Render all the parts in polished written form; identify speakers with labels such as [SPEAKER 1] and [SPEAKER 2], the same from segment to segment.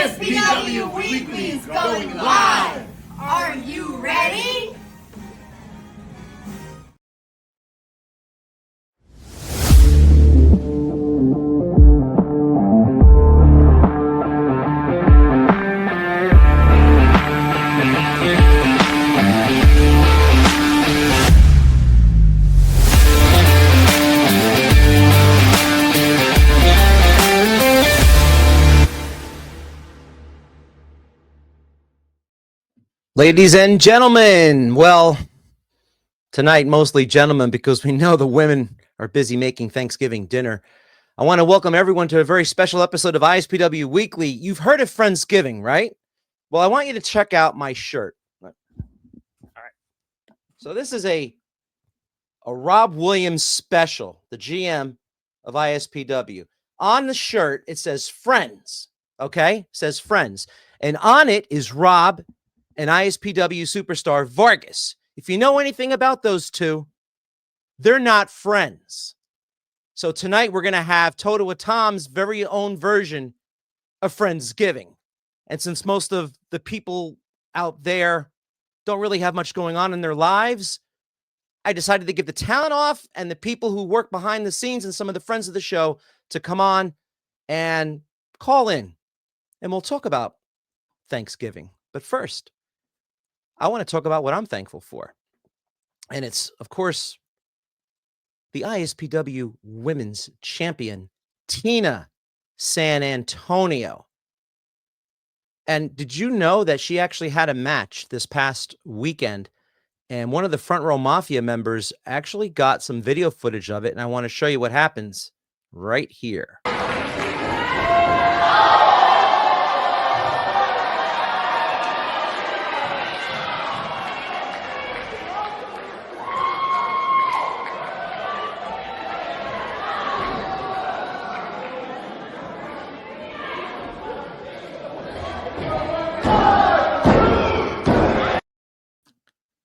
[SPEAKER 1] ISPW Weekly is going live! Are you ready?
[SPEAKER 2] Ladies and gentlemen, well, tonight mostly gentlemen because we know the women are busy making Thanksgiving dinner. I want to welcome everyone to a very special episode of ISPW Weekly. You've heard of Friendsgiving, right? Well, I want you to check out my shirt. All right. So this is a Rob Williams special, the GM of ISPW. On the shirt, it says Friends, okay? It says Friends. And on it is Rob and ISPW superstar Vargas. If you know anything about those two, they're not friends. So tonight we're going to have Toto with Tom's very own version of Friendsgiving. And since most of the people out there don't really have much going on in their lives, I decided to give the talent off and the people who work behind the scenes and some of the friends of the show to come on and call in. And we'll talk about Thanksgiving. But first, I want to talk about what I'm thankful for. And it's, of course, the ISPW Women's Champion, Tina San Antonio. And did you know that she actually had a match this past weekend? And one of the Front Row Mafia members actually got some video footage of it. And I want to show you what happens right here.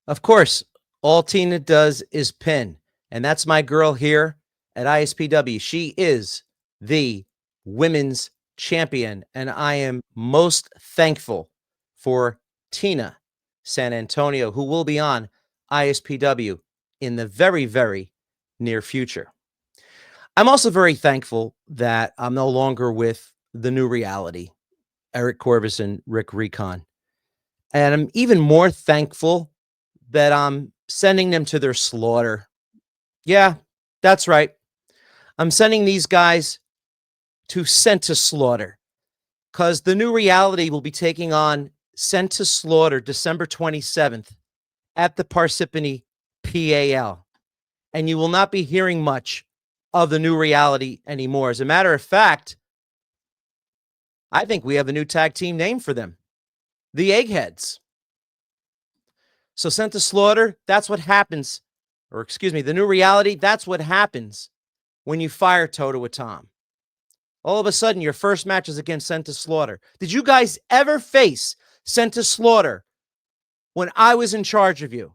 [SPEAKER 2] Of course, all Tina does is pin, and that's my girl here at ISPW. She is the women's champion, and I am most thankful for Tina San Antonio, who will be on ISPW in the very, very near future. I'm also very thankful that I'm no longer with the new reality, Eric Corvus and Rick Recon. And I'm even more thankful that I'm sending them to their slaughter. Yeah, that's right. I'm sending these guys to Sent to Slaughter because the new reality will be taking on Sent to Slaughter December 27th at the Parsippany PAL. And you will not be hearing much of the new reality anymore. As a matter of fact, I think we have a new tag team name for them, the Eggheads. So Sent to Slaughter, that's what happens, or excuse me, the new reality, that's what happens when you fire Toto with Tom. All of a sudden, your first match is against Sent to Slaughter. Did you guys ever face Sent to Slaughter when I was in charge of you?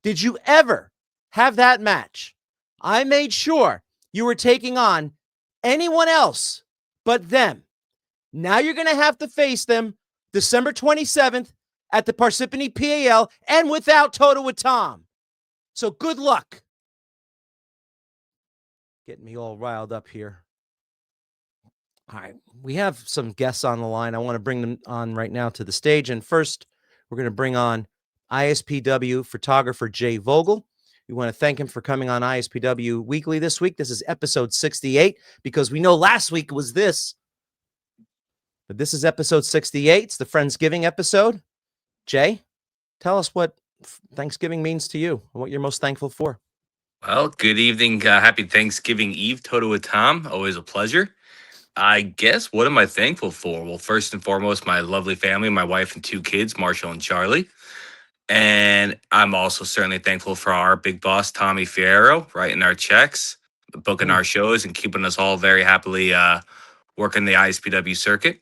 [SPEAKER 2] Did you ever have that match? I made sure you were taking on anyone else but them. Now you're going to have to face them December 27th at the Parsippany PAL and without Toto with Tom. So good luck. Getting me all riled up here. All right, we have some guests on the line. I want to bring them on right now to the stage. And first, we're going to bring on ISPW photographer Jay Vogel. We want to thank him for coming on ISPW Weekly this week. This is episode 68 because we know last week was this. But this is episode 68. It's the Friendsgiving episode. Jay, tell us what Thanksgiving means to you and what you're most thankful for.
[SPEAKER 3] Well, good evening. Happy Thanksgiving Eve, Toto with Tom. Always a pleasure. I guess, what am I thankful for? Well, first and foremost, my lovely family, my wife and two kids, Marshall and Charlie. And I'm also certainly thankful for our big boss, Tommy Fierro, writing our checks, booking our shows, and keeping us all very happily working the ISPW circuit.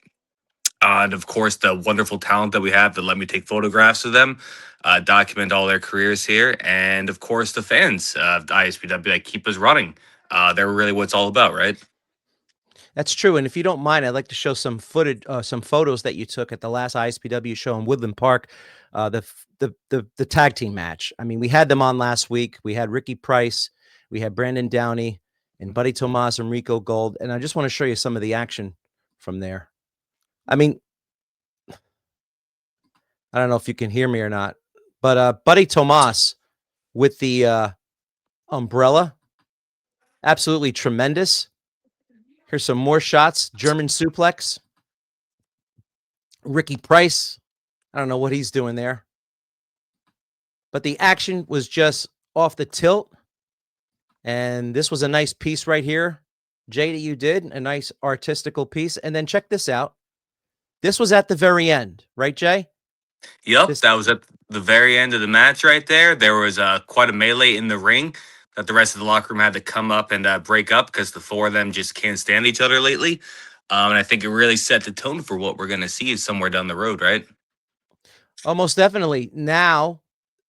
[SPEAKER 3] And of course, the wonderful talent that we have that let me take photographs of them, document all their careers here. And of course, the fans of the ISPW that keep us running. They're really what it's all about, right?
[SPEAKER 2] That's true. And if you don't mind, I'd like to show some footage, some photos that you took at the last ISPW show in Woodland Park, the tag team match. I mean, we had them on last week. We had Ricky Price, we had Brandon Downey, and Buddy Tomas and Rico Gold. And I just want to show you some of the action from there. I mean, I don't know if you can hear me or not, but Buddy Tomas with the umbrella, absolutely tremendous. Here's some more shots. German suplex. Ricky Price. I don't know what he's doing there. But the action was just off the tilt. And this was a nice piece right here. Jay, that you did. A nice artistical piece. And then check this out. This was at the very end. Right, Jay?
[SPEAKER 3] Yep, that was at the very end of the match right there. There was quite a melee in the ring that the rest of the locker room had to come up and break up because the four of them just can't stand each other lately. And I think it really set the tone for what we're going to see somewhere down the road, right?
[SPEAKER 2] Almost definitely. Now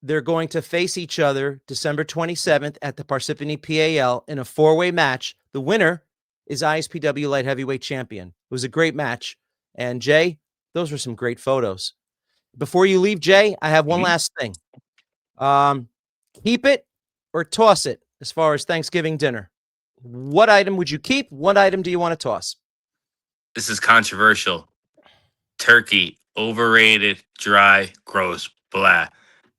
[SPEAKER 2] they're going to face each other December 27th at the Parsippany PAL in a four-way match. The winner is ISPW Light Heavyweight Champion. It was a great match. And Jay, those were some great photos. Before you leave, Jay, I have one last thing. Keep it or toss it as far as Thanksgiving dinner. What item would you keep? What item do you want to toss?
[SPEAKER 3] This is controversial. Turkey, overrated, dry, gross, blah.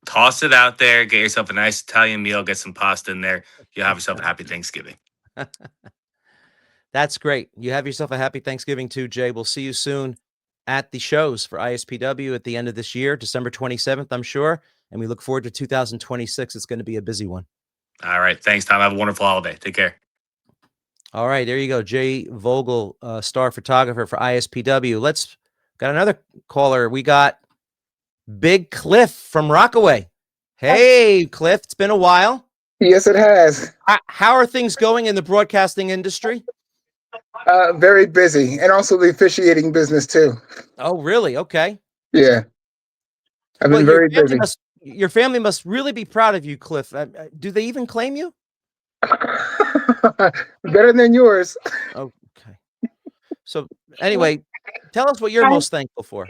[SPEAKER 3] Toss it out there. Get yourself a nice Italian meal. Get some pasta in there. You'll have yourself a happy Thanksgiving.
[SPEAKER 2] That's great. You have yourself a happy Thanksgiving too, Jay. We'll see you soon at the shows for ISPW at the end of this year, December 27th, I'm sure. And we look forward to 2026. It's going to be a busy one.
[SPEAKER 3] All right. Thanks, Tom. Have a wonderful holiday. Take care.
[SPEAKER 2] All right. There you go. Jay Vogel, star photographer for ISPW. Got another caller. We got Big Cliff from Rockaway. Hey, Cliff. It's been a while.
[SPEAKER 4] Yes, it has.
[SPEAKER 2] How are things going in the broadcasting industry?
[SPEAKER 4] Very busy, and also the officiating business too.
[SPEAKER 2] Oh, really? Okay.
[SPEAKER 4] Yeah, I've been very busy.
[SPEAKER 2] Your family must really be proud of you, Cliff. Do they even claim you?
[SPEAKER 4] Better than yours.
[SPEAKER 2] Okay. So anyway, tell us what you're most thankful for.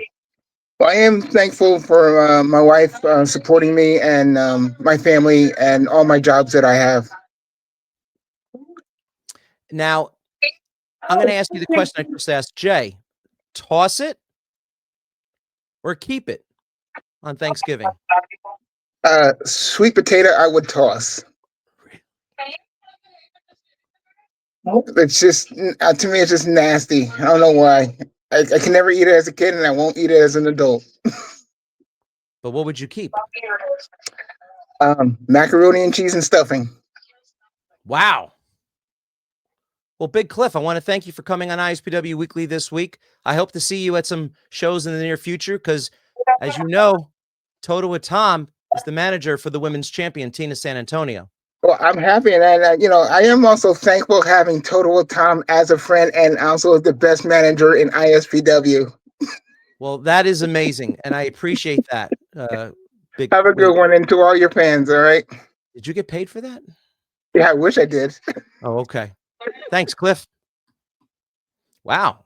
[SPEAKER 4] Well, I am thankful for my wife supporting me and my family and all my jobs that I have.
[SPEAKER 2] Now, I'm going to ask you the question I just asked Jay. Toss it or keep it on Thanksgiving?
[SPEAKER 4] Sweet potato, I would toss. It's just, to me, it's just nasty. I don't know why. I can never eat it as a kid, and I won't eat it as an adult.
[SPEAKER 2] But what would you keep?
[SPEAKER 4] Macaroni and cheese and stuffing.
[SPEAKER 2] Wow. Well, Big Cliff, I want to thank you for coming on ISPW Weekly this week. I hope to see you at some shows in the near future because, as you know, Toto with Tom is the manager for the women's champion, Tina San Antonio.
[SPEAKER 4] Well, I'm happy, and I am also thankful having Total with Tom as a friend and also the best manager in ISPW.
[SPEAKER 2] Well, that is amazing, and I appreciate that. Big.
[SPEAKER 4] Have a good one, and to all your fans, all right?
[SPEAKER 2] Did you get paid for that?
[SPEAKER 4] Yeah, I wish I did.
[SPEAKER 2] Oh, okay. Thanks, Cliff. Wow.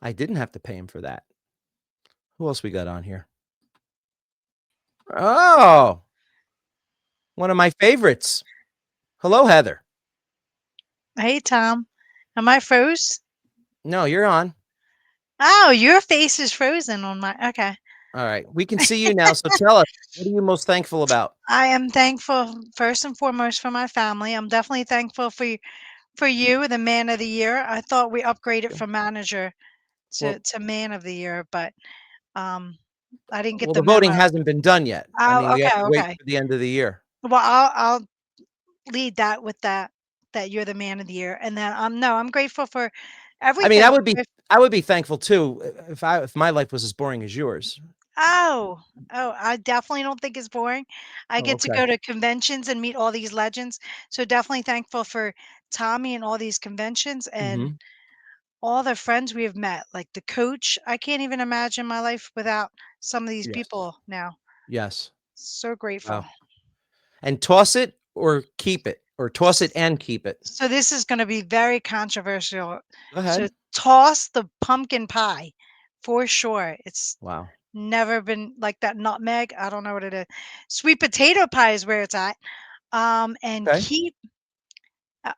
[SPEAKER 2] I didn't have to pay him for that. Who else we got on here? Oh, one of my favorites. Hello, Heather.
[SPEAKER 5] Hey, Tom. Am I froze?
[SPEAKER 2] No, you're on.
[SPEAKER 5] Oh, your face is frozen on my. Okay.
[SPEAKER 2] All right. We can see you now. So tell us, what are you most thankful about?
[SPEAKER 5] I am thankful first and foremost for my family. I'm definitely thankful for you, the man of the year. I thought we upgraded from manager to man of the year, but I didn't get
[SPEAKER 2] Well,
[SPEAKER 5] the
[SPEAKER 2] the voting
[SPEAKER 5] memo.
[SPEAKER 2] hasn't been done yet. I mean, we have to wait
[SPEAKER 5] Okay.
[SPEAKER 2] for the end of the year.
[SPEAKER 5] Well, I'll lead that with that you're the man of the year, and then I'm grateful for everything.
[SPEAKER 2] I mean, I would be thankful too if my life was as boring as yours.
[SPEAKER 5] Oh, I definitely don't think it's boring. I get to
[SPEAKER 2] Okay.
[SPEAKER 5] go to conventions and meet all these legends. So definitely thankful for Tommy and all these conventions and all the friends we have met, like the coach. I can't even imagine my life without some of these
[SPEAKER 2] Yes.
[SPEAKER 5] people now.
[SPEAKER 2] Yes.
[SPEAKER 5] So grateful.
[SPEAKER 2] Wow. And toss it or keep it, or toss it and keep it.
[SPEAKER 5] So this is going to be very controversial.
[SPEAKER 2] Go ahead.
[SPEAKER 5] So toss the pumpkin pie for sure. It's
[SPEAKER 2] Wow.
[SPEAKER 5] never been like that. Nutmeg, I don't know what it is. Sweet potato pie is where it's at. And
[SPEAKER 2] Okay.
[SPEAKER 5] keep.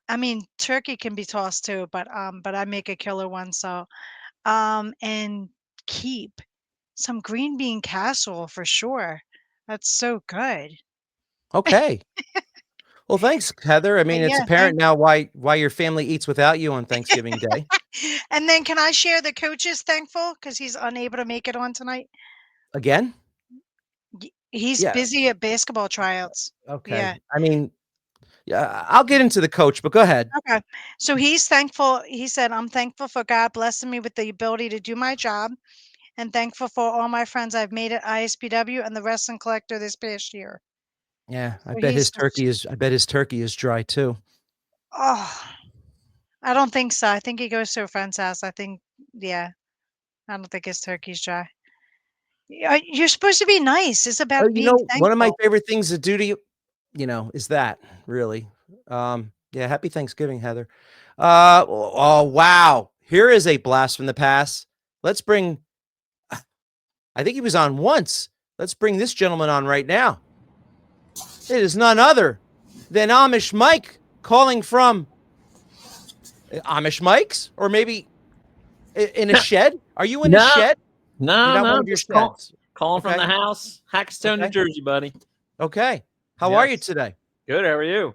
[SPEAKER 5] I mean, turkey can be tossed too, but I make a killer one. So, and keep some green bean casserole for sure. That's so good.
[SPEAKER 2] Okay. Well, thanks, Heather. I mean, it's
[SPEAKER 5] Yeah,
[SPEAKER 2] apparent now why your family eats without you on Thanksgiving Day.
[SPEAKER 5] and then can I share the coach is thankful because he's unable to make it on tonight?
[SPEAKER 2] Again?
[SPEAKER 5] He's
[SPEAKER 2] Yeah.
[SPEAKER 5] busy at basketball tryouts.
[SPEAKER 2] Okay.
[SPEAKER 5] Yeah.
[SPEAKER 2] I mean, yeah, I'll get into the coach, but go ahead.
[SPEAKER 5] Okay. So he's thankful. He said, I'm thankful for God blessing me with the ability to do my job and thankful for all my friends I've made at ISPW and the Wrestling Collector this past year.
[SPEAKER 2] Yeah,
[SPEAKER 5] So he's just,
[SPEAKER 2] I bet his turkey is dry too.
[SPEAKER 5] oh, I don't think so. I think he goes to a friend's house. I think, yeah, I don't think his turkey's dry. Yeah, you're supposed to be nice. It's about being
[SPEAKER 2] One of my
[SPEAKER 5] thankful.
[SPEAKER 2] favorite things to do to you, is that really. Yeah, happy Thanksgiving, Heather. Oh wow. Here is a blast from the past. Let's bring I think he was on once. Let's bring this gentleman on right now. It is none other than Amish Mike calling from Amish Mike's, or maybe in a shed. Are you in a
[SPEAKER 6] No,
[SPEAKER 2] shed? You're
[SPEAKER 6] no,
[SPEAKER 2] not one
[SPEAKER 6] no.
[SPEAKER 2] of your
[SPEAKER 6] Just calling
[SPEAKER 2] sheds.
[SPEAKER 6] from
[SPEAKER 2] Okay.
[SPEAKER 6] the house, Hackettstown, New
[SPEAKER 2] Okay.
[SPEAKER 6] Jersey, buddy.
[SPEAKER 2] Okay. How are you
[SPEAKER 6] Yes.
[SPEAKER 2] today?
[SPEAKER 6] Good. How are you?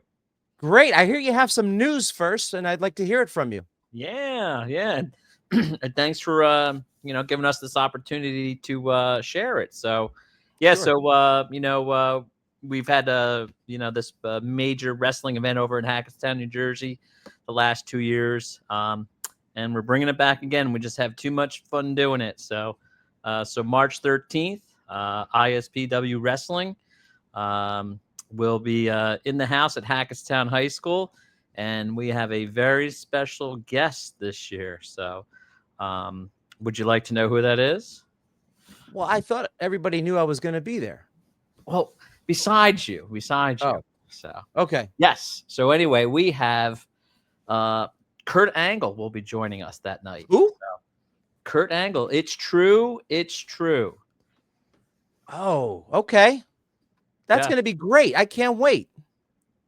[SPEAKER 2] Great. I hear you have some news first, and I'd like to hear it from you.
[SPEAKER 6] Yeah, yeah. And thanks for giving us this opportunity to share it. So, yeah.
[SPEAKER 2] Sure.
[SPEAKER 6] So we've had this major wrestling event over in Hackettstown, New Jersey, the last 2 years, and we're bringing it back again. We just have too much fun doing it. So, March 13th, ISPW Wrestling will be in the house at Hackettstown High School, and we have a very special guest this year. So, would you like to know who that is?
[SPEAKER 2] Well, I thought everybody knew I was going to be there.
[SPEAKER 6] Well, besides you.
[SPEAKER 2] Oh.
[SPEAKER 6] So,
[SPEAKER 2] Okay.
[SPEAKER 6] yes. So anyway, we have Kurt Angle will be joining us that night.
[SPEAKER 2] Who?
[SPEAKER 6] So, Kurt Angle. It's true. It's true.
[SPEAKER 2] Oh, okay. That's
[SPEAKER 6] Yeah.
[SPEAKER 2] going to be great. I can't wait.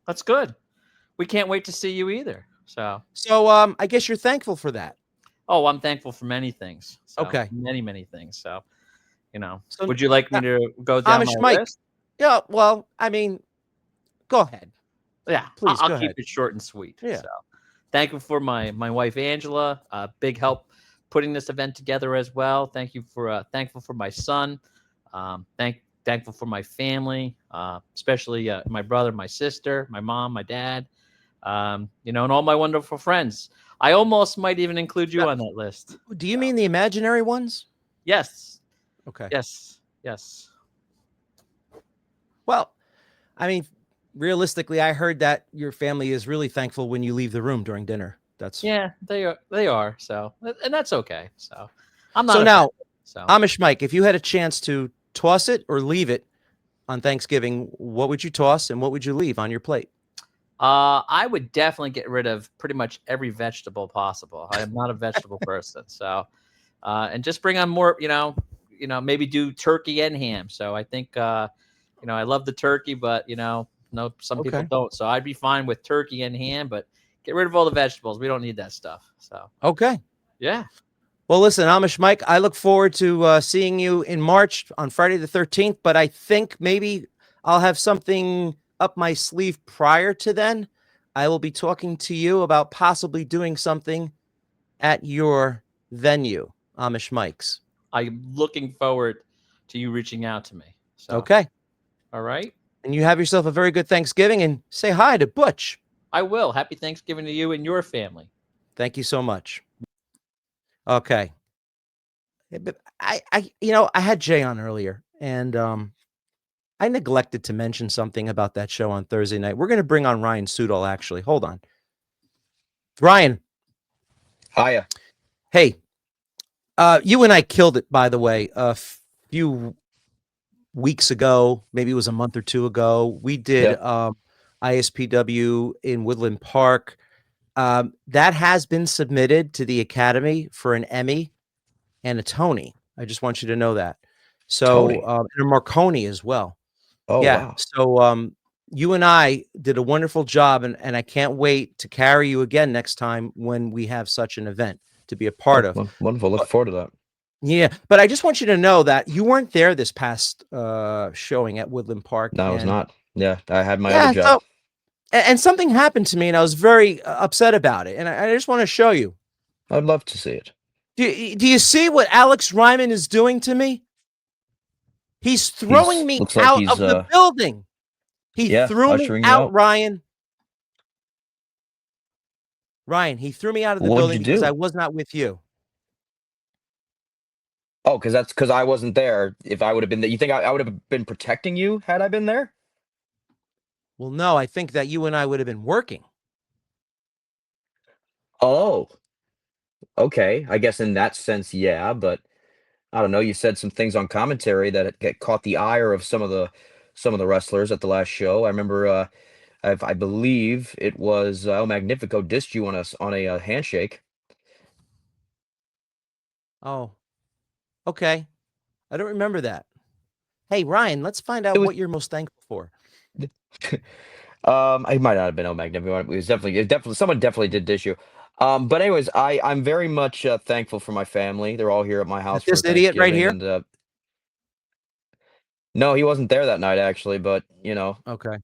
[SPEAKER 6] That's good. We can't wait to see you either. So,
[SPEAKER 2] I guess you're thankful for that.
[SPEAKER 6] oh, I'm thankful for many things. So,
[SPEAKER 2] Okay.
[SPEAKER 6] many, many things. So,
[SPEAKER 2] So
[SPEAKER 6] would you like me to go down
[SPEAKER 2] Amish
[SPEAKER 6] my
[SPEAKER 2] Mike.
[SPEAKER 6] list?
[SPEAKER 2] Yeah. Well, I mean, go ahead.
[SPEAKER 6] Yeah,
[SPEAKER 2] Please,
[SPEAKER 6] I'll
[SPEAKER 2] go
[SPEAKER 6] keep
[SPEAKER 2] ahead.
[SPEAKER 6] it short and sweet.
[SPEAKER 2] Yeah.
[SPEAKER 6] So, thank you for my wife Angela. Big help putting this event together as well. Thank you for thankful for my son. Thankful for my family, especially my brother, my sister, my mom, my dad. And all my wonderful friends. I almost might even include you on that list.
[SPEAKER 2] Do you mean the imaginary ones?
[SPEAKER 6] Yes.
[SPEAKER 2] Okay.
[SPEAKER 6] Yes. Yes.
[SPEAKER 2] Well, I mean, realistically, I heard that your family is really thankful when you leave the room during dinner. That's
[SPEAKER 6] Yeah, they are. They are. So, and that's okay. So, I'm not.
[SPEAKER 2] so now,
[SPEAKER 6] So,
[SPEAKER 2] Amish Mike, if you had a chance to toss it or leave it on Thanksgiving, what would you toss and what would you leave on your plate?
[SPEAKER 6] I would definitely get rid of pretty much every vegetable possible. I am not a vegetable person. So, and just bring on more, maybe do turkey and ham. So I think, I love the turkey, but, some people
[SPEAKER 2] Okay.
[SPEAKER 6] don't. So I'd be fine with turkey and ham, but get rid of all the vegetables. We don't need that stuff. So,
[SPEAKER 2] Okay.
[SPEAKER 6] yeah.
[SPEAKER 2] Well, listen, Amish Mike, I look forward to seeing you in March on Friday the 13th, but I think maybe I'll have something up my sleeve prior to then. I will be talking to you about possibly doing something at your venue, Amish Mike's.
[SPEAKER 6] I'm looking forward to you reaching out to me. So,
[SPEAKER 2] Okay.
[SPEAKER 6] all right.
[SPEAKER 2] And you have yourself a very good Thanksgiving, and say hi to Butch.
[SPEAKER 6] I will. Happy Thanksgiving to you and your family.
[SPEAKER 2] Thank you so much. Okay. Yeah, but I had Jay on earlier, and I neglected to mention something about that show on Thursday night. We're going to bring on Ryan Sudol, actually. Hold on. Ryan.
[SPEAKER 7] Hiya.
[SPEAKER 2] Hey, you and I killed it, by the way, a few weeks ago. Maybe it was a month or two ago. We did ISPW in Woodland Park. That has been submitted to the Academy for an Emmy and a Tony. I just want you to know that. So,
[SPEAKER 7] Tony.
[SPEAKER 2] and a Marconi as well.
[SPEAKER 7] Oh,
[SPEAKER 2] Yeah.
[SPEAKER 7] wow.
[SPEAKER 2] So, you and I did a wonderful job, and I can't wait to carry you again next time when we have such an event to be a part of.
[SPEAKER 7] Wonderful. Look
[SPEAKER 2] But
[SPEAKER 7] forward to that.
[SPEAKER 2] yeah, but I just want you to know that you weren't there this past showing at Woodland Park,
[SPEAKER 7] No, I was
[SPEAKER 2] and
[SPEAKER 7] not. Yeah, I had my other
[SPEAKER 2] yeah,
[SPEAKER 7] job.
[SPEAKER 2] so and something happened to me, and I was very upset about it, and I just want to show you.
[SPEAKER 7] I'd love to see it.
[SPEAKER 2] Do you see what Alex Ryman is doing to me? He's throwing me
[SPEAKER 7] Looks like
[SPEAKER 2] out
[SPEAKER 7] he's
[SPEAKER 2] of the building. He threw me
[SPEAKER 7] ushering you
[SPEAKER 2] out,
[SPEAKER 7] out.
[SPEAKER 2] Ryan. Ryan, he threw me out of the
[SPEAKER 7] What'd
[SPEAKER 2] building
[SPEAKER 7] you
[SPEAKER 2] because
[SPEAKER 7] do?
[SPEAKER 2] I was not with you.
[SPEAKER 7] Oh, because I wasn't there. If I would have been there, you think I would have been protecting you had I been there?
[SPEAKER 2] Well, no, I think that you and I would have been working.
[SPEAKER 7] Oh, okay. I guess in that sense, yeah, but I don't know. You said some things on commentary that get caught the ire of some of the wrestlers at the last show. I remember, I believe it was El Magnifico dissed you on a handshake.
[SPEAKER 2] Oh, okay. I don't remember that. Hey, Ryan, let's find
[SPEAKER 7] It
[SPEAKER 2] out
[SPEAKER 7] was.
[SPEAKER 2] what you're most thankful for.
[SPEAKER 7] I might not have been El Magnifico. It was definitely someone definitely did dish you. But anyways, I'm very much thankful for my family. They're all here at my
[SPEAKER 2] Is
[SPEAKER 7] house
[SPEAKER 2] it
[SPEAKER 7] for
[SPEAKER 2] this idiot right
[SPEAKER 7] Thanksgiving,
[SPEAKER 2] here?
[SPEAKER 7] and no, he wasn't there that night actually, but
[SPEAKER 2] Okay.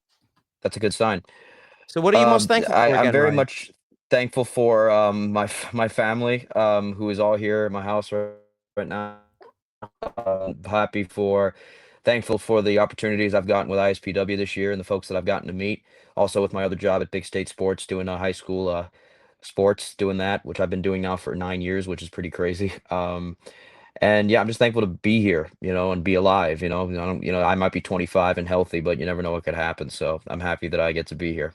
[SPEAKER 7] that's a good sign.
[SPEAKER 2] So what are you most thankful for
[SPEAKER 7] I'm
[SPEAKER 2] again,
[SPEAKER 7] very
[SPEAKER 2] Ryan?
[SPEAKER 7] much thankful for my family, who is all here at my house right now. Happy for, thankful for the opportunities I've gotten with ISPW this year and the folks that I've gotten to meet. Also with my other job at Big State Sports, doing high school sports, doing that, which I've been doing now for 9 years, which is pretty crazy. And yeah, I'm just thankful to be here, and be alive. I might be 25 and healthy, but you never know what could happen. So I'm happy that I get to be here.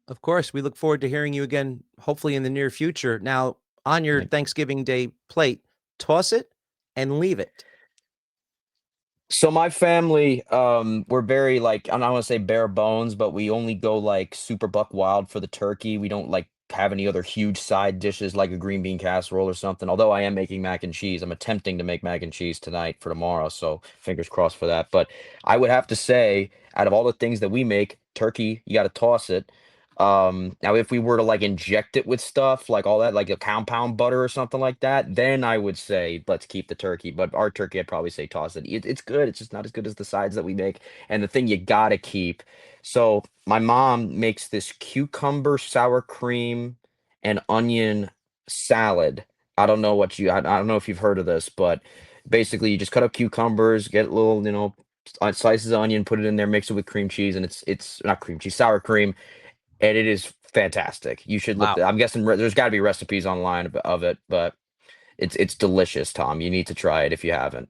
[SPEAKER 2] Of course, we look forward to hearing you again, hopefully in the near future. Now, on your
[SPEAKER 7] Like,
[SPEAKER 2] Thanksgiving Day plate, toss it and leave it.
[SPEAKER 7] So my family, we're very like, I don't want to say bare bones, but we only go like super buck wild for the turkey. We don't like have any other huge side dishes like a green bean casserole or something. Although I am making mac and cheese. I'm attempting to make mac and cheese tonight for tomorrow, so fingers crossed for that. But I would have to say, out of all the things that we make, turkey, you got to toss it. Now if we were to like inject it with stuff like all that, like a compound butter or something like that, then I would say let's keep the turkey. But our turkey, I'd probably say toss it. It's good. It's just not as good as the sides that we make. And the thing you gotta keep. So my mom makes this cucumber sour cream and onion salad. I don't know if you've heard of this, but basically you just cut up cucumbers, get little, slices of onion, put it in there, mix it with cream cheese, and it's not cream cheese, sour cream, and it is fantastic. You should look.
[SPEAKER 2] Wow.
[SPEAKER 7] I'm guessing there's got to be recipes online of it, but it's delicious, Tom. You need to try it if you haven't.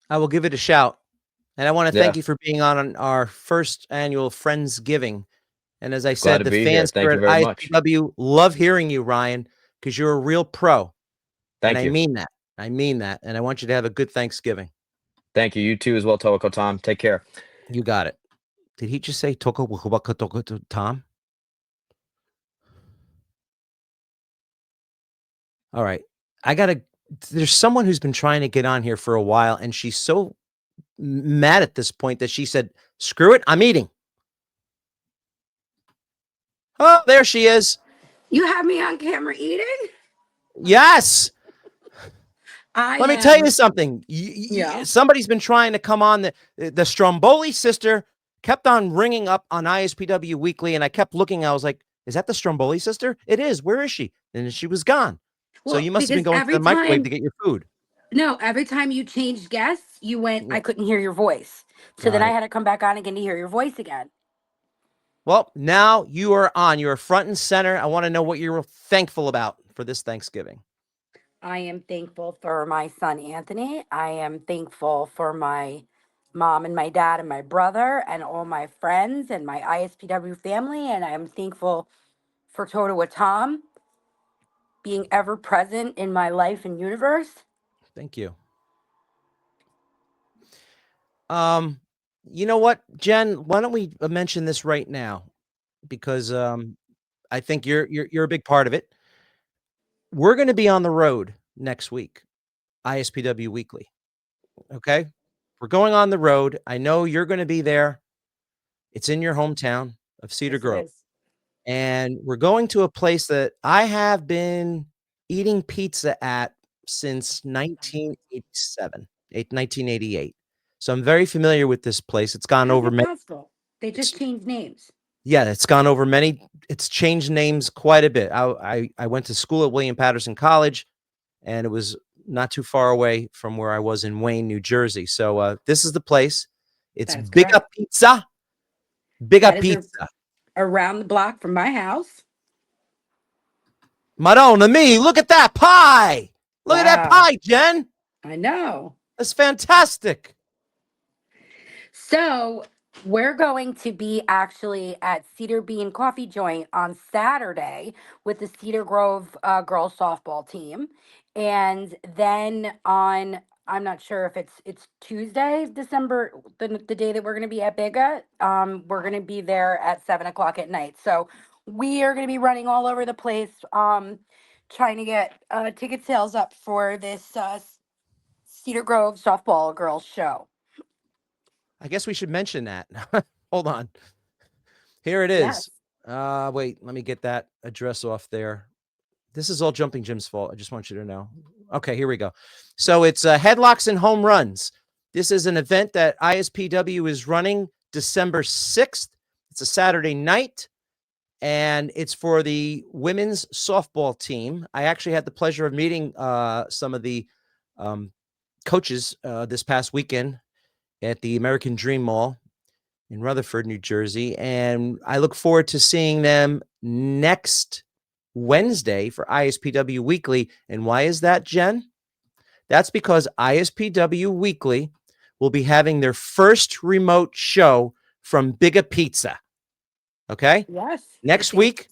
[SPEAKER 2] I will give it a shout. And I want to
[SPEAKER 7] Yeah,
[SPEAKER 2] thank you for being on our first annual Friendsgiving. And as I
[SPEAKER 7] glad
[SPEAKER 2] said,
[SPEAKER 7] to
[SPEAKER 2] the
[SPEAKER 7] be here.
[SPEAKER 2] fans here
[SPEAKER 7] Thank you
[SPEAKER 2] at
[SPEAKER 7] very much.
[SPEAKER 2] ISPW love hearing you, Ryan, because you're a real pro. And
[SPEAKER 7] Thank
[SPEAKER 2] I
[SPEAKER 7] you.
[SPEAKER 2] mean that. I mean that. And I want you to have a good Thanksgiving.
[SPEAKER 7] Thank you. You too as well, Toko Tom. Take care.
[SPEAKER 2] You got it. Did he just say Toko Wakawaka Toko to Tom? All right. There's someone who's been trying to get on here for a while, and she's so mad at this point that she said, screw it, I'm eating. Oh, there she is.
[SPEAKER 1] You have me on camera eating?
[SPEAKER 2] Yes.
[SPEAKER 1] I
[SPEAKER 2] Let me tell you
[SPEAKER 1] am.
[SPEAKER 2] something.
[SPEAKER 1] Yeah.
[SPEAKER 2] Somebody's been trying to come on. The Stromboli sister kept on ringing up on ISPW Weekly, and I kept looking. I was like, is that the Stromboli sister? It is. Where is she? And she was gone. So
[SPEAKER 1] Well,
[SPEAKER 2] you must have been
[SPEAKER 1] because
[SPEAKER 2] going to the microwave to get your food.
[SPEAKER 1] every time you changed guests, you went, I
[SPEAKER 2] Yeah,
[SPEAKER 1] couldn't hear your voice. So then
[SPEAKER 2] got
[SPEAKER 1] I
[SPEAKER 2] it.
[SPEAKER 1] had to come back on again to hear your voice again.
[SPEAKER 2] Well, now you are on. You're front and center. I want to know what you're thankful about for this Thanksgiving.
[SPEAKER 1] I am thankful for my son, Anthony. I am thankful for my mom and my dad and my brother and all my friends and my ISPW family. And I am thankful for Toto Tom being ever present in my life and universe.
[SPEAKER 2] Thank you. You know what, Jen? Why don't we mention this right now? Because I think you're a big part of it. We're going to be on the road next week, ISPW Weekly. Okay, we're going on the road. I know you're going to be there. It's in your hometown of Cedar
[SPEAKER 1] Yes, it
[SPEAKER 2] Grove,
[SPEAKER 1] is.
[SPEAKER 2] and we're going to a place that I have been eating pizza at since 1987, 1988. So I'm very familiar with this place. It's gone
[SPEAKER 1] How's
[SPEAKER 2] over
[SPEAKER 1] it
[SPEAKER 2] many.
[SPEAKER 1] possible? They just changed names.
[SPEAKER 2] Yeah, it's gone over many. It's changed names quite a bit. I went to school at William Patterson College, and it was not too far away from where I was in Wayne, New Jersey. So this is the place. It's
[SPEAKER 1] That is
[SPEAKER 2] Big Up
[SPEAKER 1] correct.
[SPEAKER 2] Pizza. Big
[SPEAKER 1] That
[SPEAKER 2] Up
[SPEAKER 1] is
[SPEAKER 2] Pizza.
[SPEAKER 1] around the block from my house.
[SPEAKER 2] Madonna me, look at that pie. Look at that
[SPEAKER 1] Wow.
[SPEAKER 2] pie, Jen.
[SPEAKER 1] I know.
[SPEAKER 2] That's fantastic.
[SPEAKER 1] So we're going to be actually at Cedar Bean Coffee Joint on Saturday with the Cedar Grove girls softball team, and then on I'm not sure if it's Tuesday, December, the day that we're going to be at Biga. We're going to be there at 7 o'clock at night. So we are going to be running all over the place, trying to get ticket sales up for this Cedar Grove softball girls show.
[SPEAKER 2] I guess we should mention that. Hold on. Here it is.
[SPEAKER 1] Yes.
[SPEAKER 2] Wait, let me get that address off there. This is all Jumping Jim's fault. I just want you to know. Okay, here we go. So it's Headlocks and Home Runs. This is an event that ISPW is running December 6th. It's a Saturday night, and it's for the women's softball team. I actually had the pleasure of meeting some of the coaches this past weekend at the American Dream Mall in Rutherford, New Jersey. And I look forward to seeing them next Wednesday for ISPW Weekly. And why is that, Jen? That's because ISPW Weekly will be having their first remote show from Bigga Pizza. Okay?
[SPEAKER 1] Yes.
[SPEAKER 2] Next week,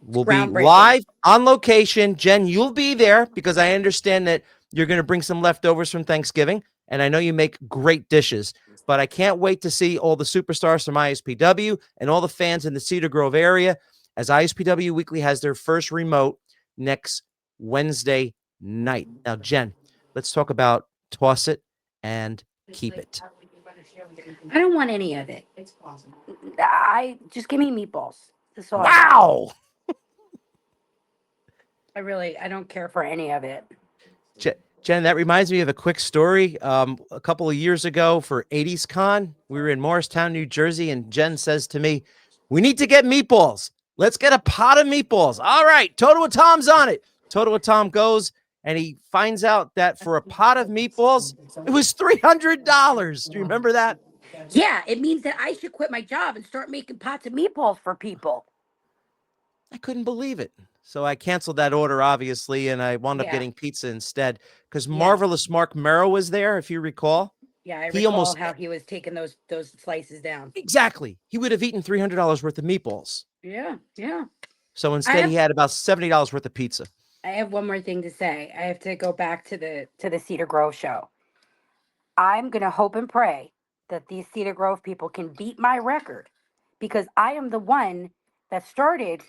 [SPEAKER 2] we'll be
[SPEAKER 1] Groundbreaking.
[SPEAKER 2] live on location. Jen, you'll be there because I understand that you're going to bring some leftovers from Thanksgiving. And I know you make great dishes, but I can't wait to see all the superstars from ISPW and all the fans in the Cedar Grove area as ISPW Weekly has their first remote next Wednesday night. Now, Jen, let's talk about Toss It and Keep It.
[SPEAKER 1] I don't want any of it. I just give me meatballs. That's all.
[SPEAKER 2] Wow.
[SPEAKER 1] I don't care for any of it.
[SPEAKER 2] Jen, that reminds me of a quick story. A couple of years ago for 80s Con, we were in Morristown, New Jersey, and Jen says to me, "We need to get meatballs. Let's get a pot of meatballs." All right, Toto and Tom's on it. Toto and Tom goes, and he finds out that for a pot of meatballs, it was $300. Do you remember that?
[SPEAKER 1] Yeah, it means that I should quit my job and start making pots of meatballs for people.
[SPEAKER 2] I couldn't believe it. So I canceled that order, obviously, and I wound up
[SPEAKER 1] Yeah.
[SPEAKER 2] getting pizza instead because
[SPEAKER 1] Yeah.
[SPEAKER 2] Marvelous Mark Merrow was there, if you recall.
[SPEAKER 1] Yeah, I
[SPEAKER 2] He
[SPEAKER 1] recall
[SPEAKER 2] almost-
[SPEAKER 1] how he was taking those slices down.
[SPEAKER 2] Exactly. He would have eaten $300 worth of meatballs.
[SPEAKER 1] Yeah, yeah.
[SPEAKER 2] So instead, he had about $70 worth of pizza.
[SPEAKER 1] I have one more thing to say. I have to go back to the Cedar Grove show. I'm gonna hope and pray that these Cedar Grove people can beat my record, because I am the one that started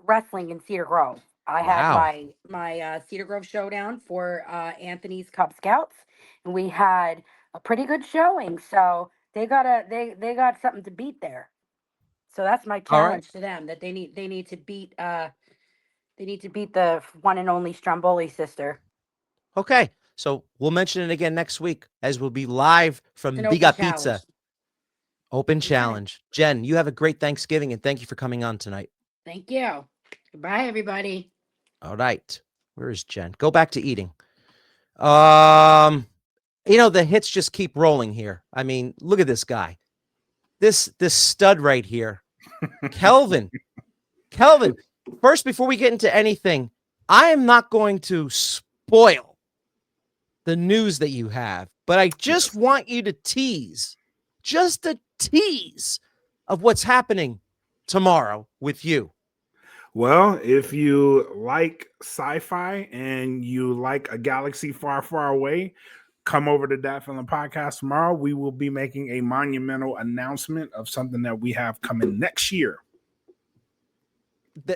[SPEAKER 1] wrestling in Cedar Grove. I had
[SPEAKER 2] Wow.
[SPEAKER 1] my Cedar Grove showdown for Anthony's Cub Scouts, and we had a pretty good showing. So they got something to beat there. So that's my
[SPEAKER 2] All right.
[SPEAKER 1] challenge to them, that they need to beat the one and only Stromboli sister.
[SPEAKER 2] Okay. So we'll mention it again next week as we'll be live from
[SPEAKER 1] It's an
[SPEAKER 2] Biga
[SPEAKER 1] open
[SPEAKER 2] Pizza.
[SPEAKER 1] challenge.
[SPEAKER 2] Open
[SPEAKER 1] Okay.
[SPEAKER 2] challenge. Jen, you have a great Thanksgiving, and thank you for coming on tonight.
[SPEAKER 1] Thank you. Goodbye, everybody.
[SPEAKER 2] All right. Where is Jen? Go back to eating. The hits just keep rolling here. I mean, look at this guy. This stud right here. Kelvin. First, before we get into anything, I am not going to spoil the news that you have, but I just want you to tease, just a tease of what's happening tomorrow with you.
[SPEAKER 8] Well, if you like sci-fi and you like a galaxy far, far away, come over to Dat Film Podcast tomorrow. We will be making a monumental announcement of something that we have coming next year.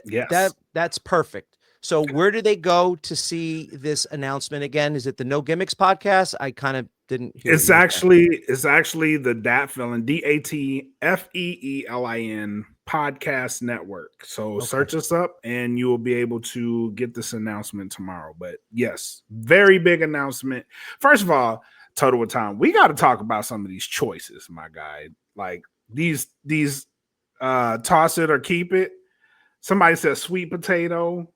[SPEAKER 8] Yes.
[SPEAKER 2] That's perfect. So where do they go to see this announcement again? Is it the No Gimmicks podcast? I kind of didn't hear.
[SPEAKER 8] It's actually the DATFeelin, DATFEELIN podcast network. So search us up and you will be able to get this announcement tomorrow. But yes, very big announcement. First of all, Total with Time, we got to talk about some of these choices, my guy. Like these toss it or keep it. Somebody said sweet potato.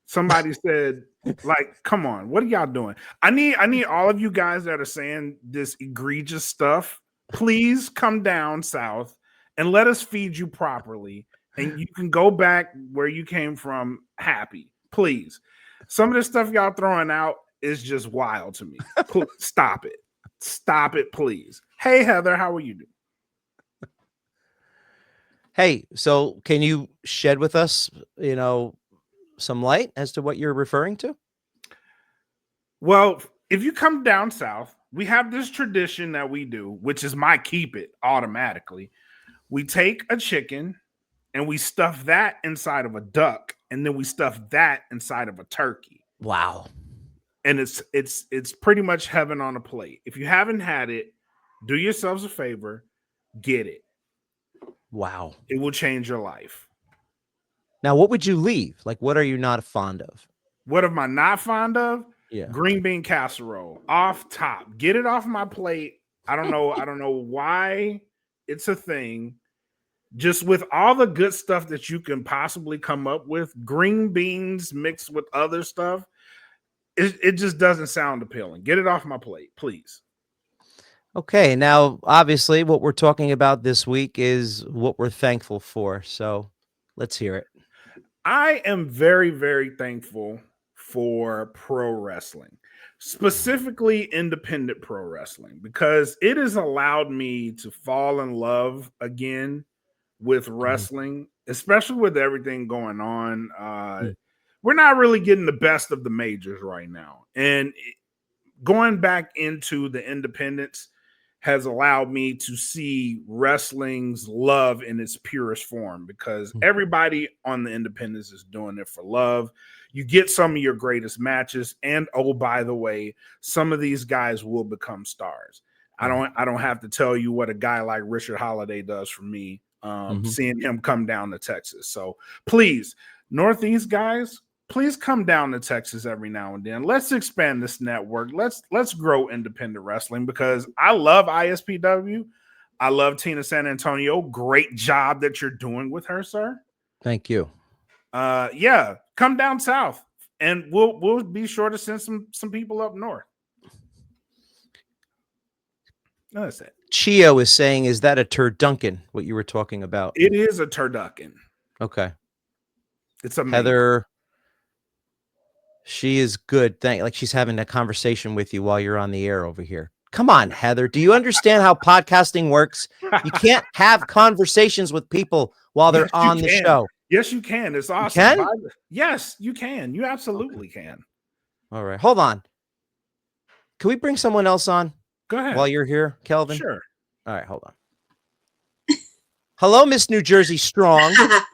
[SPEAKER 8] Somebody said, like, come on, what are y'all doing? I need all of you guys that are saying this egregious stuff. Please come down south and let us feed you properly, and you can go back where you came from happy. Please. Some of the stuff y'all throwing out is just wild to me. Stop it. Stop it, please. Hey, Heather, how are you doing?
[SPEAKER 2] Hey, so can you shed with us, some light as to what you're referring to?
[SPEAKER 8] Well, if you come down south, we have this tradition that we do, which is my keep it automatically. We take a chicken and we stuff that inside of a duck, and then we stuff that inside of a turkey.
[SPEAKER 2] Wow.
[SPEAKER 8] And it's pretty much heaven on a plate. If you haven't had it, do yourselves a favor, get it.
[SPEAKER 2] Wow.
[SPEAKER 8] It will change your life.
[SPEAKER 2] Now, what would you leave? Like, what are you not fond of?
[SPEAKER 8] What am I not fond of?
[SPEAKER 2] Yeah.
[SPEAKER 8] Green bean casserole off top. Get it off my plate. I don't know why it's a thing. Just with all the good stuff that you can possibly come up with, green beans mixed with other stuff, it just doesn't sound appealing. Get it off my plate, please.
[SPEAKER 2] Okay. Now, obviously, what we're talking about this week is what we're thankful for. So let's hear it.
[SPEAKER 8] I am very, very thankful for pro wrestling, specifically independent pro wrestling, because it has allowed me to fall in love again with wrestling, especially with everything going on. We're not really getting the best of the majors right now. And going back into the independents has allowed me to see wrestling's love in its purest form, because everybody on the independents is doing it for love. You get some of your greatest matches, and oh, by the way, some of these guys will become stars. I don't have to tell you what a guy like Richard Holiday does for me, seeing him come down to Texas. So please, Northeast guys, please come down to Texas every now and then. Let's expand this network. Let's grow independent wrestling, because I love ISPW. I love Tina San Antonio. Great job that you're doing with her, sir.
[SPEAKER 2] Thank you.
[SPEAKER 8] Yeah, come down south, and we'll be sure to send some people up north. That's it.
[SPEAKER 2] Chio is saying, is that a turducken, what you were talking about?
[SPEAKER 8] It is a turducken.
[SPEAKER 2] Okay.
[SPEAKER 8] It's amazing.
[SPEAKER 2] Heather, she is good. Like she's having a conversation with you while you're on the air over here. Come on, Heather. Do you understand how podcasting works? You can't have conversations with people while they're on the show.
[SPEAKER 8] Yes, you can. It's awesome.
[SPEAKER 2] You can?
[SPEAKER 8] Yes, you can. You absolutely can.
[SPEAKER 2] All right. Hold on. Can we bring someone else on?
[SPEAKER 8] Go ahead.
[SPEAKER 2] While you're here, Kelvin?
[SPEAKER 8] Sure.
[SPEAKER 2] All right. Hold on. Hello, Miss New Jersey Strong.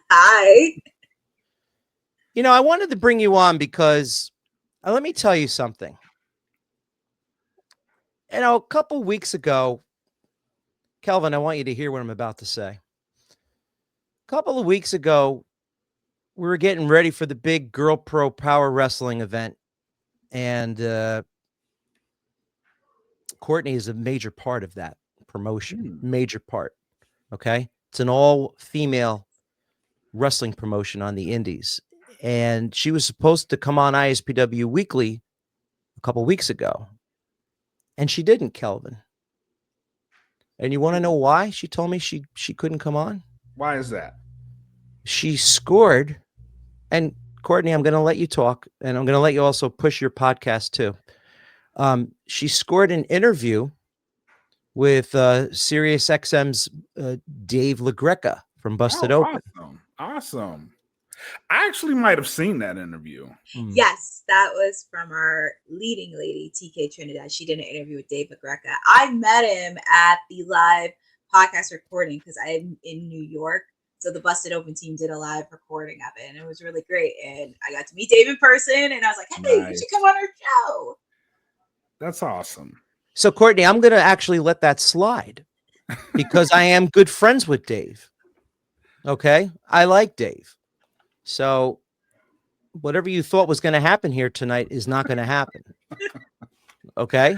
[SPEAKER 9] Hi.
[SPEAKER 2] I wanted to bring you on because let me tell you something. A couple weeks ago, Kelvin, I want you to hear what I'm about to say. A couple of weeks ago, we were getting ready for the big Girl Pro Power Wrestling event. And Courtney is a major part of that promotion. Major part. Okay. It's an all-female wrestling promotion on the indies. And she was supposed to come on ISPW Weekly a couple weeks ago. And she didn't, Kelvin. And you want to know why? She told me she couldn't come on.
[SPEAKER 8] Why is that?
[SPEAKER 2] She scored. And Courtney, I'm going to let you talk. And I'm going to let you also push your podcast too. She scored an interview with Sirius XM's Dave LaGreca from Busted Open.
[SPEAKER 8] Awesome. I actually might have seen that interview.
[SPEAKER 9] Yes, that was from our leading lady, TK Trinidad. She did an interview with Dave LaGreca. I met him at the live podcast recording because I'm in New York So the Busted Open team did a live recording of it, and it was really great. And I got to meet Dave in person, and I was like, hey, you should come on our show.
[SPEAKER 8] That's awesome.
[SPEAKER 2] So, Courtney, I'm going to actually let that slide because I am good friends with Dave. Okay. I like Dave. So whatever you thought was going to happen here tonight is not going to happen. Okay.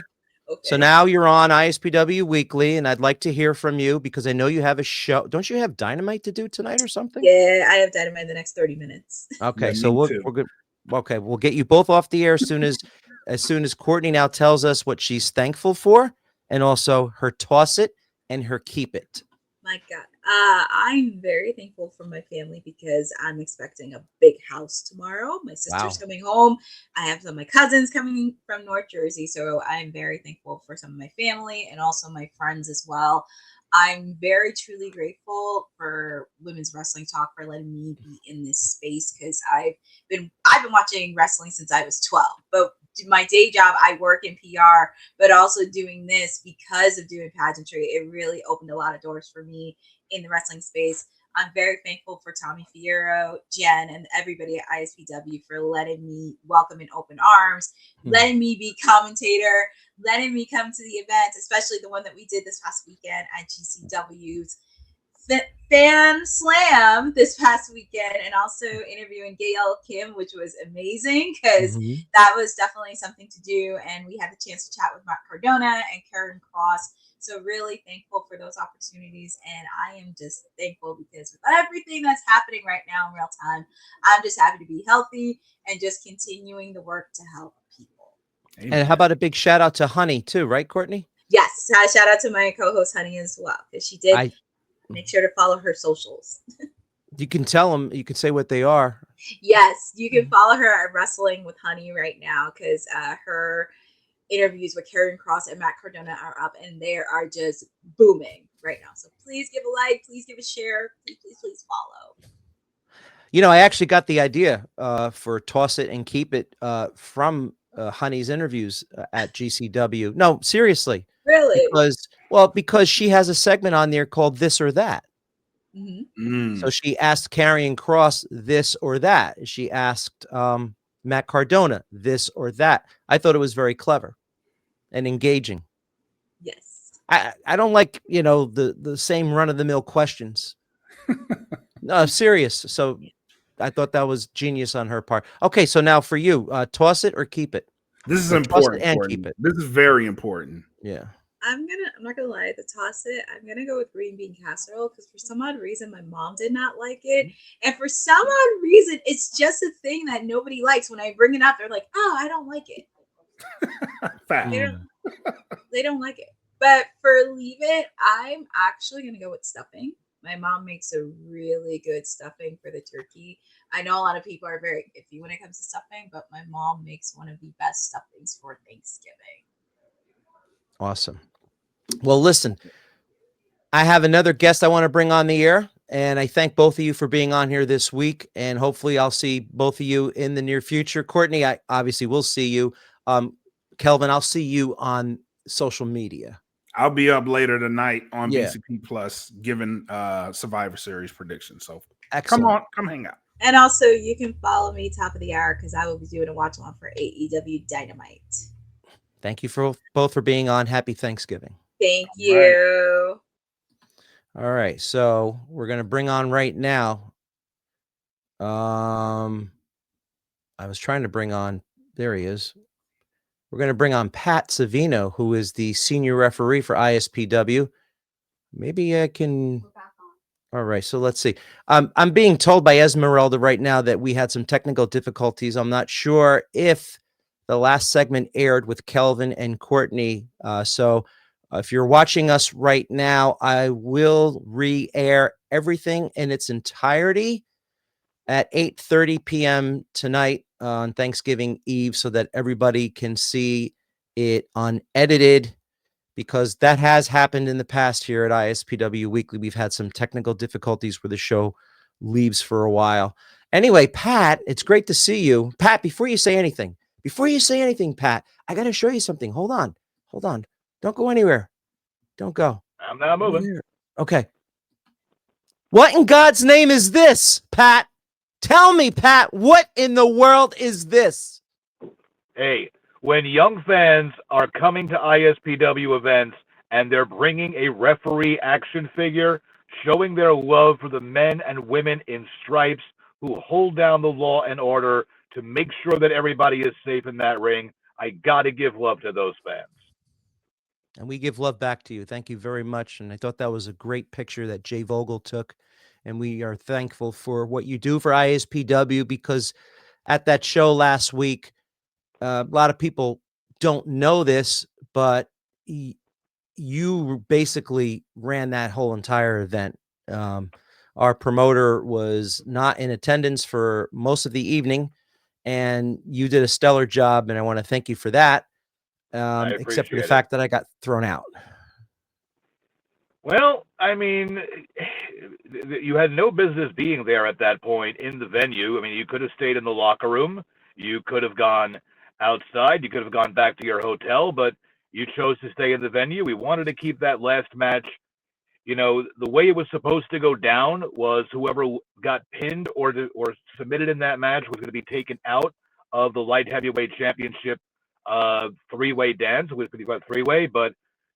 [SPEAKER 2] So now you're on ISPW Weekly, and I'd like to hear from you because I know you have a show. Don't you have Dynamite to do tonight or something?
[SPEAKER 9] Yeah, I have Dynamite in the next 30 minutes.
[SPEAKER 2] Okay, so we're good. Okay, we'll get you both off the air as soon as Courtney now tells us what she's thankful for, and also her toss it and her keep it.
[SPEAKER 9] My God. I'm very thankful for my family because I'm expecting a big house tomorrow. My sister's coming home. I have some of my cousins coming from North Jersey. So I'm very thankful for some of my family and also my friends as well. I'm very truly grateful for Women's Wrestling Talk for letting me be in this space because I've been watching wrestling since I was 12. But my day job, I work in PR, but also doing this because of doing pageantry, it really opened a lot of doors for me in the wrestling space. I'm very thankful for Tommy Fierro, Jen, and everybody at ISPW for letting me welcome in open arms, letting me be commentator, letting me come to the event, especially the one that we did this past weekend at GCW's Fan Slam this past weekend, and also interviewing Gail Kim, which was amazing because that was definitely something to do. And we had the chance to chat with Matt Cardona and Karen Cross. So really thankful for those opportunities. And I am just thankful because with everything that's happening right now in real time, I'm just happy to be healthy and just continuing the work to help people.
[SPEAKER 2] Amen. And how about a big shout out to Honey too, right, Courtney?
[SPEAKER 9] Yes. Shout out to my co-host Honey as well, because she did make sure to follow her socials.
[SPEAKER 2] You can tell them, you can say what they are.
[SPEAKER 9] Yes, you can follow her at Wrestling with Honey right now because her interviews with Karen Cross and Matt Cardona are up and they are just booming right now. So please give a like, please give a share, please follow.
[SPEAKER 2] You know, I actually got the idea for Toss It and Keep It from Honey's interviews at GCW. No, seriously.
[SPEAKER 9] Really?
[SPEAKER 2] Because she has a segment on there called This or That. So she asked Karrion Kross this or that. She asked Matt Cardona this or that. I thought it was very clever and engaging.
[SPEAKER 9] Yes.
[SPEAKER 2] I don't like, the same run-of-the-mill questions. No, serious. So I thought that was genius on her part. Okay, so now for you, toss it or keep it.
[SPEAKER 8] This is important.
[SPEAKER 2] And keep it.
[SPEAKER 8] This is very important.
[SPEAKER 2] Yeah.
[SPEAKER 9] I'm not gonna lie, to toss it, I'm gonna go with green bean casserole because for some odd reason my mom did not like it. And for some odd reason, it's just a thing that nobody likes. When I bring it up, they're like, oh, I don't like it. They don't like it. But for leave it, I'm actually gonna go with stuffing. My mom makes a really good stuffing for the turkey. I know a lot of people are very iffy when it comes to stuffing, but my mom makes one of the best stuffings for Thanksgiving.
[SPEAKER 2] Awesome. Well, listen, I have another guest I want to bring on the air, and I thank both of you for being on here this week, and hopefully I'll see both of you in the near future. Courtney, I obviously will see you. Kelvin, I'll see you on social media.
[SPEAKER 8] I'll be up later tonight on BCP Plus giving Survivor Series predictions. So
[SPEAKER 2] excellent.
[SPEAKER 8] Come hang out.
[SPEAKER 9] And also you can follow me top of the hour because I will be doing a watch along for AEW Dynamite.
[SPEAKER 2] Thank you both for being on. Happy Thanksgiving.
[SPEAKER 9] Thank you.
[SPEAKER 2] All right. So we're going to bring on right now. I was trying to bring on, there he is. We're going to bring on Pat Savino, who is the senior referee for ISPW. Maybe I can. All right. So let's see. I'm being told by Esmeralda right now that we had some technical difficulties. I'm not sure if the last segment aired with Kelvin and Courtney. So if you're watching us right now, I will re-air everything in its entirety at 8:30 p.m. tonight on Thanksgiving Eve so that everybody can see it unedited, because that has happened in the past here at ISPW Weekly. We've had some technical difficulties where the show leaves for a while. Anyway, Pat, it's great to see you. Pat, before you say anything, Pat, I got to show you something. Hold on. Don't go anywhere. Don't go.
[SPEAKER 10] I'm not moving.
[SPEAKER 2] Okay. What in God's name is this, Pat? Tell me, Pat, what in the world is this?
[SPEAKER 10] Hey, when young fans are coming to ISPW events and they're bringing a referee action figure, showing their love for the men and women in stripes who hold down the law and order to make sure that everybody is safe in that ring, I got to give love to those fans.
[SPEAKER 2] And we give love back to you. Thank you very much. And I thought that was a great picture that Jay Vogel took. And we are thankful for what you do for ISPW, because at that show last week, a lot of people don't know this, but you basically ran that whole entire event. Our promoter was not in attendance for most of the evening, and you did a stellar job. And I want to thank you for that.
[SPEAKER 10] I
[SPEAKER 2] Except for the
[SPEAKER 10] appreciate it.
[SPEAKER 2] fact that I got thrown out.
[SPEAKER 10] Well, I mean, you had no business being there at that point in the venue. I mean, you could have stayed in the locker room. You could have gone outside. You could have gone back to your hotel, but you chose to stay in the venue. We wanted to keep that last match. You know, the way it was supposed to go down was whoever got pinned or submitted in that match was going to be taken out of the light heavyweight championship three-way dance. It was pretty much three-way, but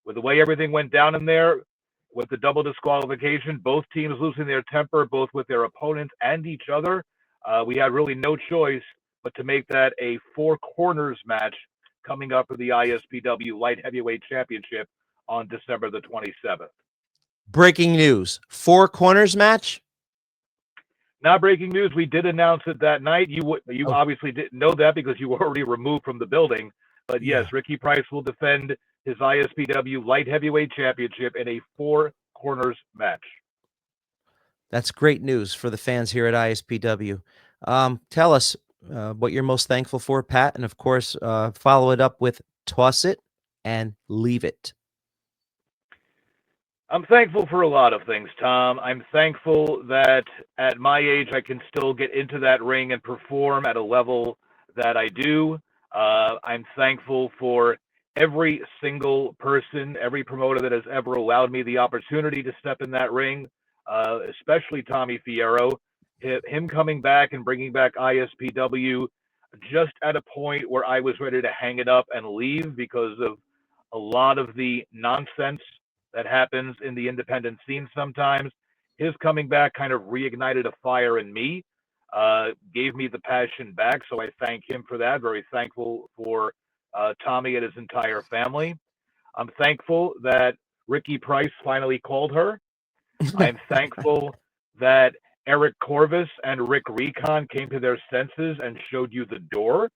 [SPEAKER 10] with the way everything went down in there, with the double disqualification, both teams losing their temper, both with their opponents and each other, we had really no choice but to make that a four corners match coming up for the ISPW Light Heavyweight Championship on December the 27th.
[SPEAKER 2] Breaking news: four corners match.
[SPEAKER 10] Not breaking news. We did announce it that night. You obviously didn't know that because you were already removed from the building. But yes, Ricky Price will defend his ISPW Light Heavyweight Championship in a four corners match.
[SPEAKER 2] That's great news for the fans here at ISPW. Tell us what you're most thankful for, Pat, and of course, follow it up with toss it and leave it.
[SPEAKER 10] I'm thankful for a lot of things, Tom. I'm thankful that at my age I can still get into that ring and perform at a level that I do. I'm thankful for every single person, every promoter that has ever allowed me the opportunity to step in that ring, especially Tommy Fierro. Him coming back and bringing back ISPW just at a point where I was ready to hang it up and leave because of a lot of the nonsense that happens in the independent scene sometimes. His coming back kind of reignited a fire in me, gave me the passion back. So I thank him for that. Very thankful for Tommy and his entire family. I'm thankful that Ricky Price finally called her. I'm thankful that Eric Corvus and Rick Recon came to their senses and showed you the door.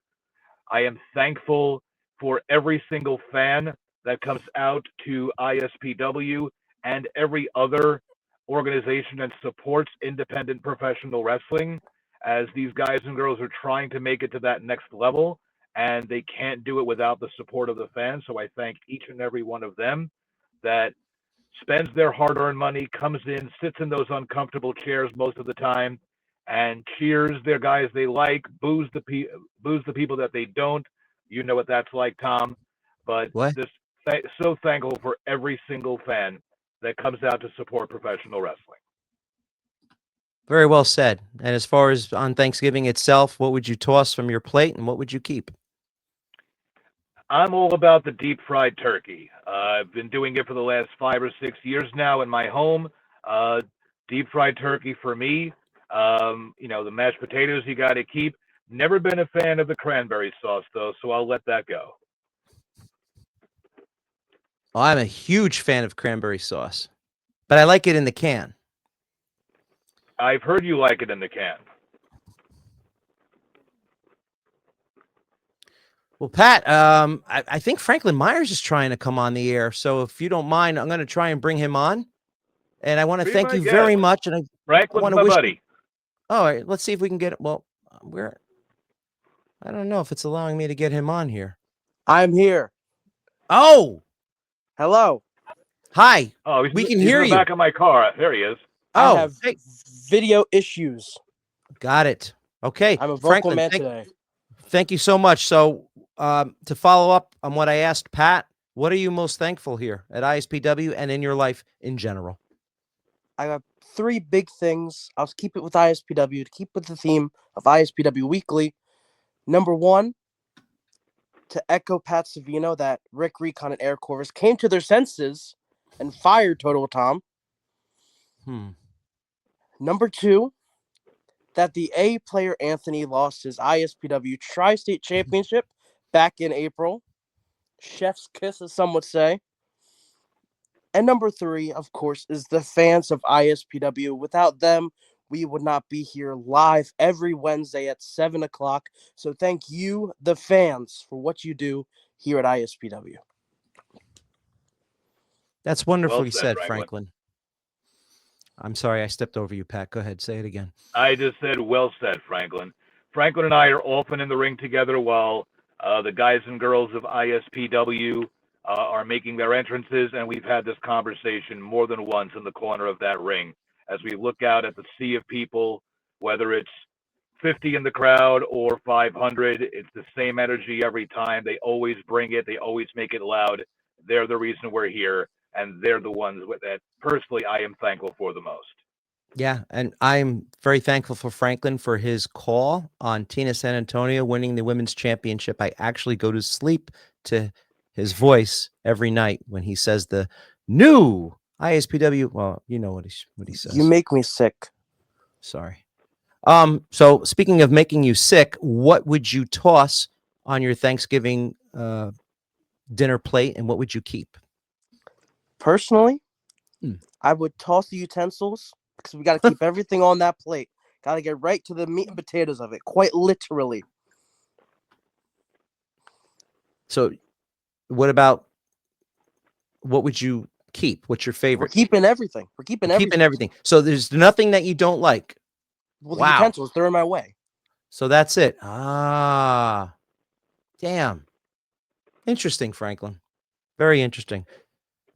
[SPEAKER 10] I am thankful for every single fan that comes out to ISPW and every other organization that supports independent professional wrestling, as these guys and girls are trying to make it to that next level, and they can't do it without the support of the fans. So I thank each and every one of them that spends their hard-earned money, comes in, sits in those uncomfortable chairs most of the time, and cheers their guys they like, boos the people that they don't. You know what that's like, Tom. But just so thankful for every single fan that comes out to support professional wrestling.
[SPEAKER 2] Very well said. And as far as on Thanksgiving itself, what would you toss from your plate and what would you keep?
[SPEAKER 10] I'm all about the deep fried turkey. I've been doing it for the last 5 or 6 years now in my home. Deep fried turkey for me. You know, the mashed potatoes you got to keep. Never been a fan of the cranberry sauce, though, so I'll let that go.
[SPEAKER 2] Well, I'm a huge fan of cranberry sauce, but I like it in the can.
[SPEAKER 10] I've heard you like it in the can.
[SPEAKER 2] Well, Pat, I think Franklin Myers is trying to come on the air. So if you don't mind, I'm going to try and bring him on. And I want to thank you very much. And I want to
[SPEAKER 10] my
[SPEAKER 2] wish
[SPEAKER 10] buddy.
[SPEAKER 2] All right, let's see if we can get it. Well, I don't know if it's allowing me to get him on here.
[SPEAKER 11] I'm here.
[SPEAKER 2] Oh,
[SPEAKER 11] hello.
[SPEAKER 2] Hi.
[SPEAKER 10] Oh,
[SPEAKER 2] we can
[SPEAKER 10] he's
[SPEAKER 2] hear
[SPEAKER 10] in the
[SPEAKER 2] you.
[SPEAKER 10] back of my car. There he is.
[SPEAKER 11] I have video issues.
[SPEAKER 2] Got it. Okay.
[SPEAKER 11] I'm a vocal
[SPEAKER 2] Franklin,
[SPEAKER 11] man today.
[SPEAKER 2] Thank you so much. So to follow up on what I asked Pat, what are you most thankful here at ISPW and in your life in general?
[SPEAKER 11] I got 3 big things. I'll keep it with ISPW to keep with the theme of ISPW Weekly. Number 1, to echo Pat Savino, that Rick Recon and Air Corvus came to their senses and fired Total Tom. Number 2, that the A player Anthony lost his ISPW Tri-State Championship back in April. Chef's kiss, as some would say. And number 3, of course, is the fans of ISPW. Without them, we would not be here live every Wednesday at 7 o'clock. So thank you, the fans, for what you do here at ISPW.
[SPEAKER 2] That's wonderfully
[SPEAKER 10] Well
[SPEAKER 2] said,
[SPEAKER 10] said,
[SPEAKER 2] Franklin. I'm sorry I stepped over you, Pat. Go ahead. Say it again.
[SPEAKER 10] I just said, well said, Franklin. Franklin and I are often in the ring together while the guys and girls of ISPW are making their entrances, and we've had this conversation more than once in the corner of that ring. As we look out at the sea of people, whether it's 50 in the crowd or 500, it's the same energy every time. They always bring it. They always make it loud. They're the reason we're here, and they're the ones that personally I am thankful for the most.
[SPEAKER 2] Yeah, and I'm very thankful for Franklin for his call on Tina San Antonio winning the women's championship. I actually go to sleep to his voice every night when he says the new ISPW. Well, you know what he says.
[SPEAKER 11] You make me sick.
[SPEAKER 2] Sorry. So speaking of making you sick, what would you toss on your Thanksgiving dinner plate, and what would you keep?
[SPEAKER 11] Personally, I would toss the utensils because we got to keep everything on that plate. Got to get right to the meat and potatoes of it, quite literally.
[SPEAKER 2] So what would you keep? What's your favorite?
[SPEAKER 11] We're keeping everything. We're keeping everything.
[SPEAKER 2] So there's nothing that you don't like.
[SPEAKER 11] Well, the utensils, they're in my way.
[SPEAKER 2] So that's it. Ah, damn. Interesting, Franklin. Very interesting.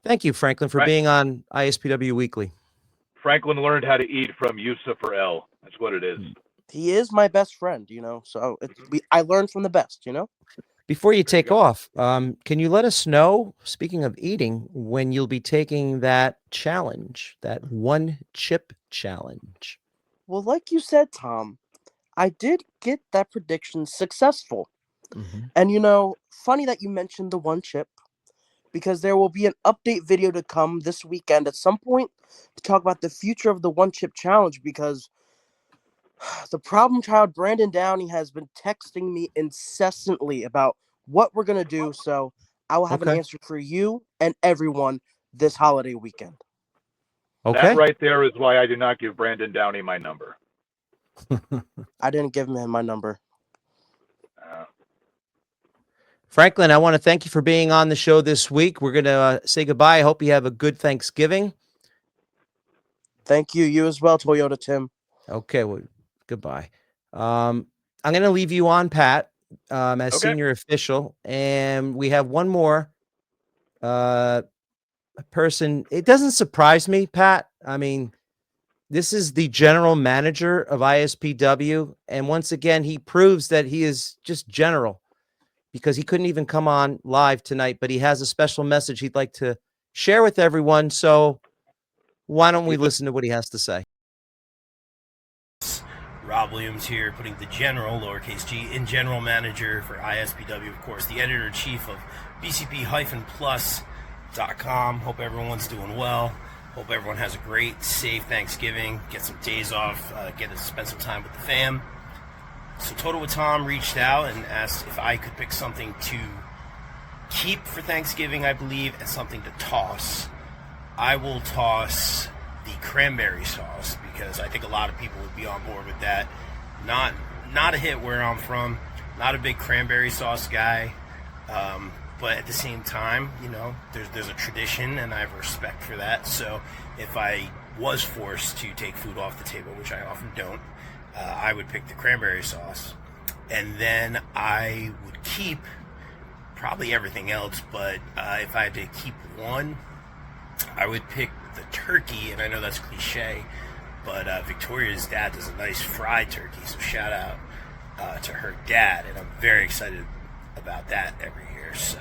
[SPEAKER 2] Thank you, Franklin, for being on ISPW Weekly.
[SPEAKER 10] Franklin learned how to eat from Yusuf or L. That's what it is.
[SPEAKER 11] He is my best friend, so I learned from the best,
[SPEAKER 2] Before you take off, can you let us know, speaking of eating, when you'll be taking that challenge, that 1 chip challenge?
[SPEAKER 11] Well, like you said, Tom, I did get that prediction successful. And, funny that you mentioned the 1 chip, because there will be an update video to come this weekend at some point to talk about the future of the 1 chip challenge, because the problem child, Brandon Downey, has been texting me incessantly about what we're going to do. So I will have an answer for you and everyone this holiday weekend.
[SPEAKER 2] Okay.
[SPEAKER 10] That right there is why I do not give Brandon Downey my number.
[SPEAKER 11] I didn't give him my number.
[SPEAKER 2] Franklin, I want to thank you for being on the show this week. We're going to say goodbye. I hope you have a good Thanksgiving.
[SPEAKER 11] Thank you. You as well, Toyota Tim.
[SPEAKER 2] Okay, well, goodbye. I'm going to leave you on, Pat, as senior official. And we have one more person. It doesn't surprise me, Pat. I mean, this is the general manager of ISPW. And once again, he proves that he is just general, because he couldn't even come on live tonight, but he has a special message he'd like to share with everyone. So why don't we listen to what he has to say?
[SPEAKER 12] Rob Williams here, putting the general, lowercase g, in general manager for ISPW, of course, the editor-in-chief of bcp-plus.com. Hope everyone's doing well. Hope everyone has a great, safe Thanksgiving. Get some days off, get to spend some time with the fam. So Total with Tom reached out and asked if I could pick something to keep for Thanksgiving, I believe, and something to toss. I will toss the cranberry sauce, because I think a lot of people would be on board with that. Not a hit where I'm from. Not a big cranberry sauce guy. But at the same time, there's a tradition, and I have respect for that. So if I was forced to take food off the table, which I often don't, I would pick the cranberry sauce. And then I would keep probably everything else, but if I had to keep one, I would pick the turkey. And I know that's cliche, but Victoria's dad does a nice fried turkey, so shout out to her dad, and I'm very excited about that every year. So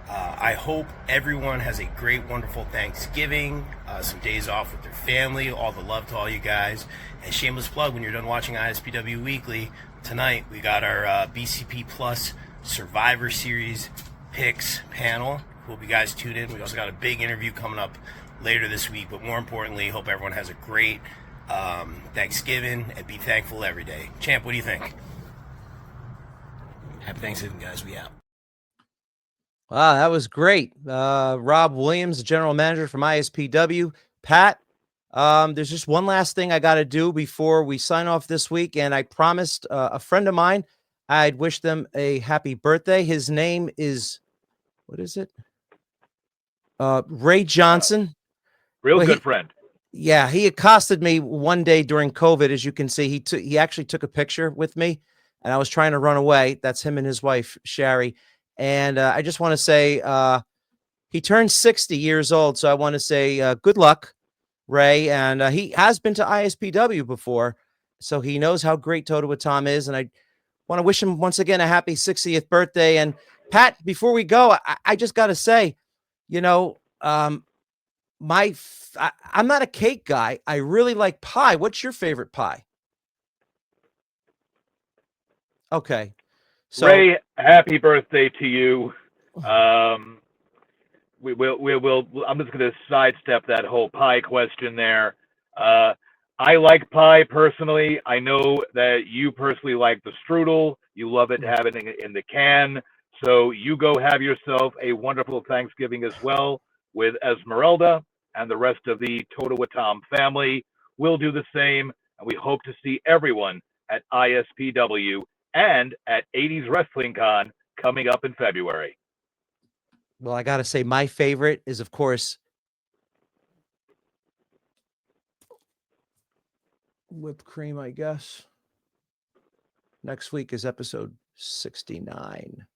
[SPEAKER 12] I hope everyone has a great, wonderful Thanksgiving, some days off with their family, all the love to all you guys. And shameless plug, when you're done watching ISPW Weekly, tonight we got our BCP Plus Survivor Series picks panel. Hope you guys tune in. We also got a big interview coming up later this week, but more importantly, hope everyone has a great Thanksgiving and be thankful every day. Champ, what do you think? Happy Thanksgiving, guys. We out.
[SPEAKER 2] Wow, that was great. Rob Williams, the general manager from ISPW. Pat, there's just one last thing I got to do before we sign off this week. And I promised a friend of mine I'd wish them a happy birthday. His name is, what is it? Ray Johnson.
[SPEAKER 10] Real good friend.
[SPEAKER 2] Yeah, he accosted me one day during COVID. As you can see, he actually took a picture with me, and I was trying to run away. That's him and his wife, Sherry. And I just want to say he turned 60 years old. So I want to say good luck, Ray. And he has been to ISPW before, so he knows how great Toto with Tom is. And I want to wish him once again a happy 60th birthday. And Pat, before we go, I just got to say, you know, I'm not a cake guy. I really like pie. What's your favorite pie? Okay. So,
[SPEAKER 10] Ray, happy birthday to you. We will. I'm just going to sidestep that whole pie question there. I like pie personally. I know that you personally like the strudel. You love it, have it in the can. So you go have yourself a wonderful Thanksgiving as well with Esmeralda and the rest of the Toto with Tom family. We'll do the same, and we hope to see everyone at ISPW and at 80s Wrestling Con coming up in February.
[SPEAKER 2] well, I got to say my favorite is, of course, whipped cream, I guess. Next week is episode 69.